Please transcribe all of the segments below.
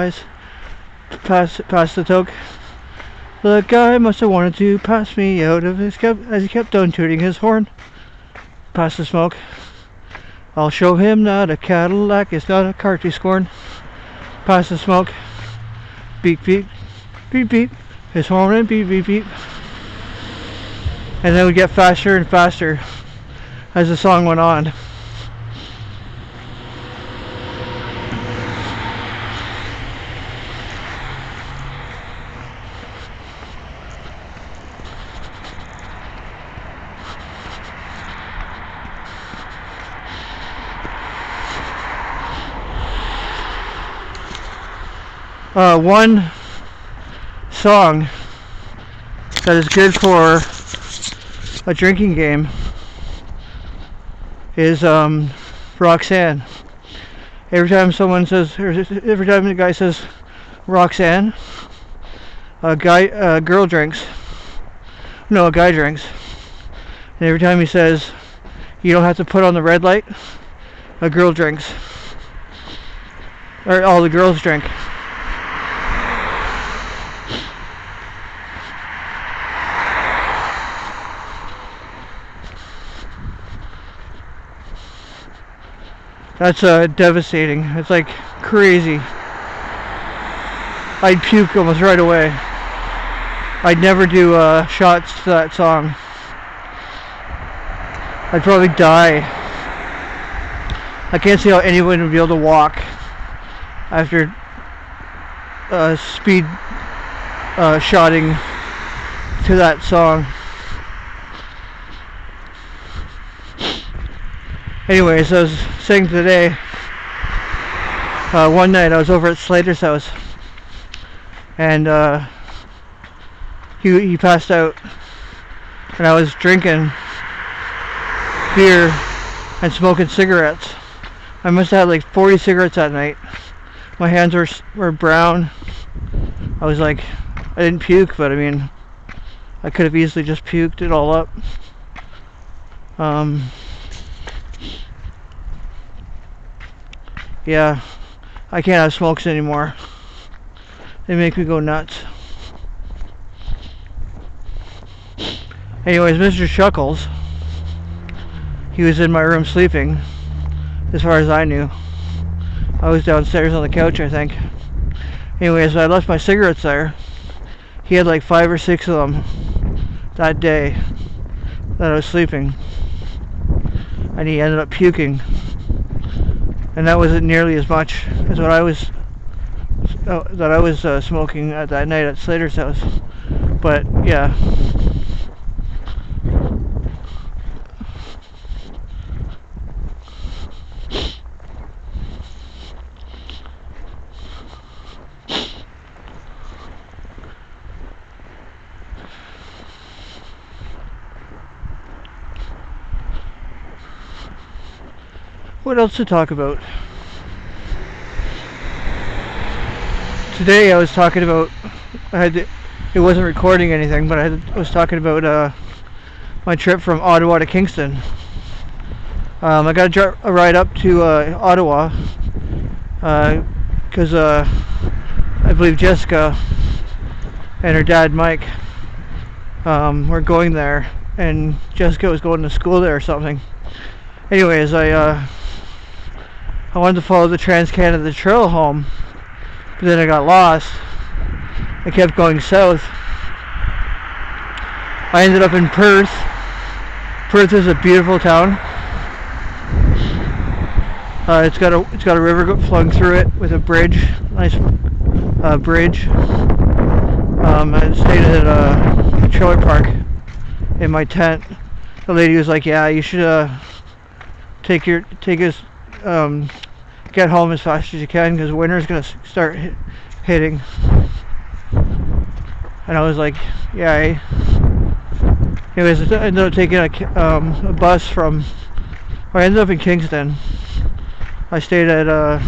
Guys, pass the toke. The guy must have wanted to pass me out of his cup as he kept on tooting his horn. Pass the smoke. I'll show him that a Cadillac is not a car to scorn. Pass the smoke. Beep beep, beep beep. His horn and beep beep beep. And then it would get faster and faster as the song went on. One song that is good for a drinking game is Roxanne. Every time someone says, or every time the guy says Roxanne, a girl drinks. No, a guy drinks. And every time he says, you don't have to put on the red light, a girl drinks. Or all the girls drink. That's devastating. It's like crazy. I'd puke almost right away. I'd never do shots to that song. I'd probably die. I can't see how anyone would be able to walk after speed shotting to that song. Anyways, I was saying today, one night I was over at Slater's house, and he passed out, and I was drinking beer and smoking cigarettes. I must have had like 40 cigarettes that night. My hands were brown. I was like, I didn't puke, but I mean, I could have easily just puked it all up. Yeah, I can't have smokes anymore. They make me go nuts. Anyways, Mr. Chuckles, he was in my room sleeping, as far as I knew. I was downstairs on the couch, I think. Anyways, I left my cigarettes there. He had like 5 or 6 of them that day that I was sleeping. And he ended up puking. And that wasn't nearly as much as what I was smoking at that night at Slater's house. But yeah. What else to talk about? Today I was talking about, it wasn't recording anything, but I was talking about my trip from Ottawa to Kingston. I got a ride up to Ottawa because I believe Jessica and her dad Mike were going there, and Jessica was going to school there or something. Anyways, I wanted to follow the Trans-Canada Trail home, but then I got lost. I kept going south. I ended up in Perth. Perth is a beautiful town. It's got a river flowing through it with a bridge, nice bridge. I stayed at a trailer park in my tent. The lady was like, "Yeah, you should take us." Get home as fast as you can because winter's gonna start hitting. And I was like, yeah. Anyways, I ended up taking a bus from. I ended up in Kingston. I stayed at a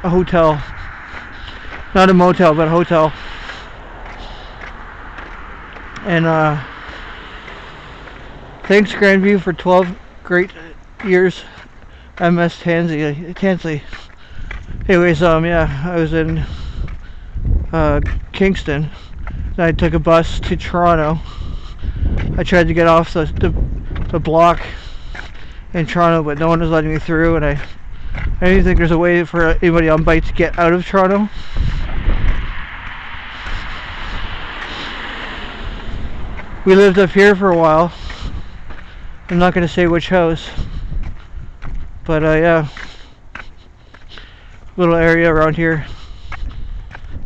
hotel, not a motel, but a hotel. And thanks Grandview for 12 great years. MS Tansley. Anyways, yeah, I was in Kingston. Then I took a bus to Toronto. I tried to get off the block in Toronto, but no one was letting me through, and I didn't think there's a way for anybody on bike to get out of Toronto. We lived up here for a while. I'm not going to say which house, but yeah, little area around here.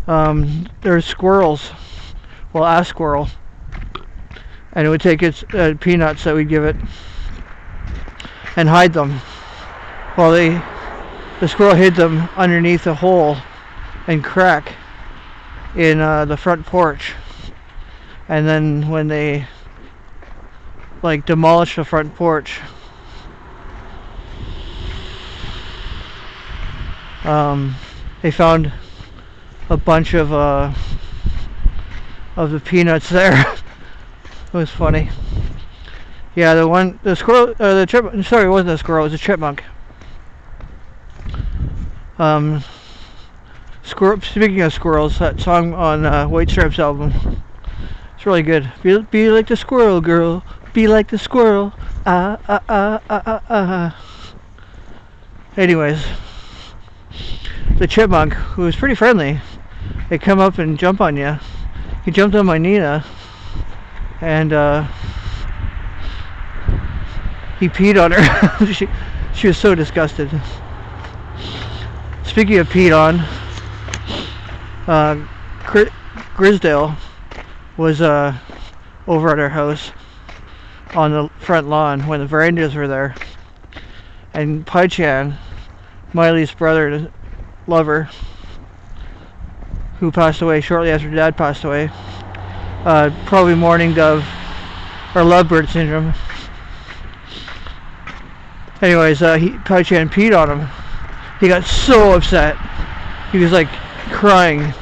There's squirrels. Well, a squirrel, and it would take its peanuts that we'd give it and hide them. Well, the squirrel hid them underneath a hole and crack in the front porch, and then when they like demolished the front porch, they found a bunch of the peanuts there. It was funny. Yeah, the squirrel, the chipmunk. Sorry, it wasn't a squirrel. It was a chipmunk. Speaking of squirrels, that song on White Stripes album, it's really good. Be like the squirrel girl. Be like the squirrel. Ah ah ah ah ah ah. Anyways, the chipmunk, who was pretty friendly, they come up and jump on you. He jumped on my Nina, and he peed on her. she was so disgusted. Speaking of peed on, Grisdale was over at our house on the front lawn when the verandas were there, and Pai Chan, Miley's brother, lover, who passed away shortly after Dad passed away, probably mourning dove or lovebird syndrome. Anyways, Pai Chan peed on him. He got so upset. He was like crying.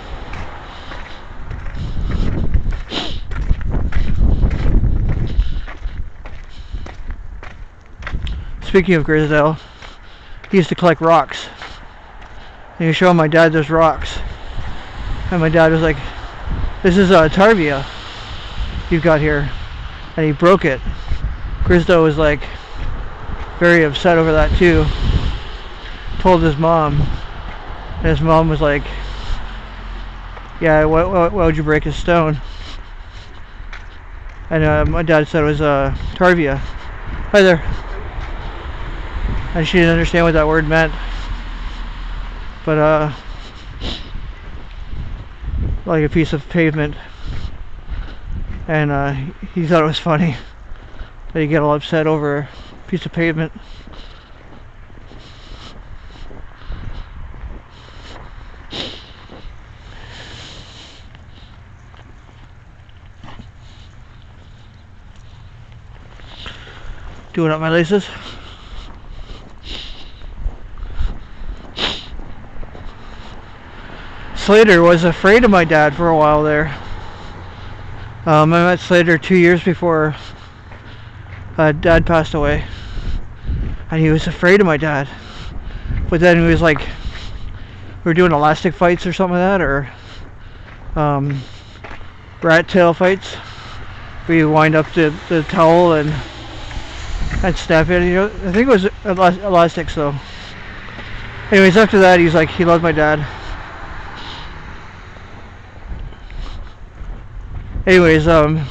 Speaking of Grisdale, he used to collect rocks. And he showed my dad those rocks. And my dad was like, "This is tarvia you've got here." And he broke it. Grisdale was like very upset over that too. Told his mom. And his mom was like, "Yeah, why would you break a stone?" And my dad said it was tarvia. Hi there. And she didn't understand what that word meant. But like a piece of pavement. And he thought it was funny that he get all upset over a piece of pavement. Doing up my laces. Slater was afraid of my dad for a while there. I met Slater 2 years before Dad passed away, and he was afraid of my dad. But then he was like, we were doing elastic fights or something like that, or rat tail fights. We wind up the towel and snap it. You know, I think it was elastics though. Anyways, after that, he's like, he loved my dad. Anyways, I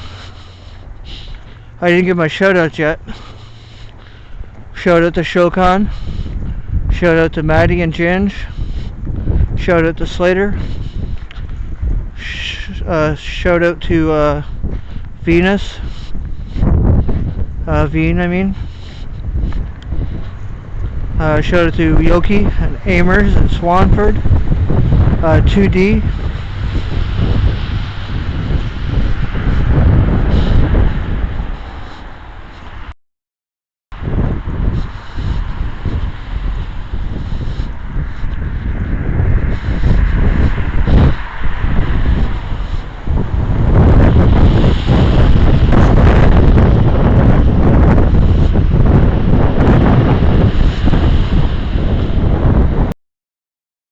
didn't give my shout outs yet. Shout out to Shokan. Shout out to Maddie and Ginge. Shout out to Slater. Shout out to Venus. Veen, I mean. Shout out to Yoki and Amers and Swanford. 2D.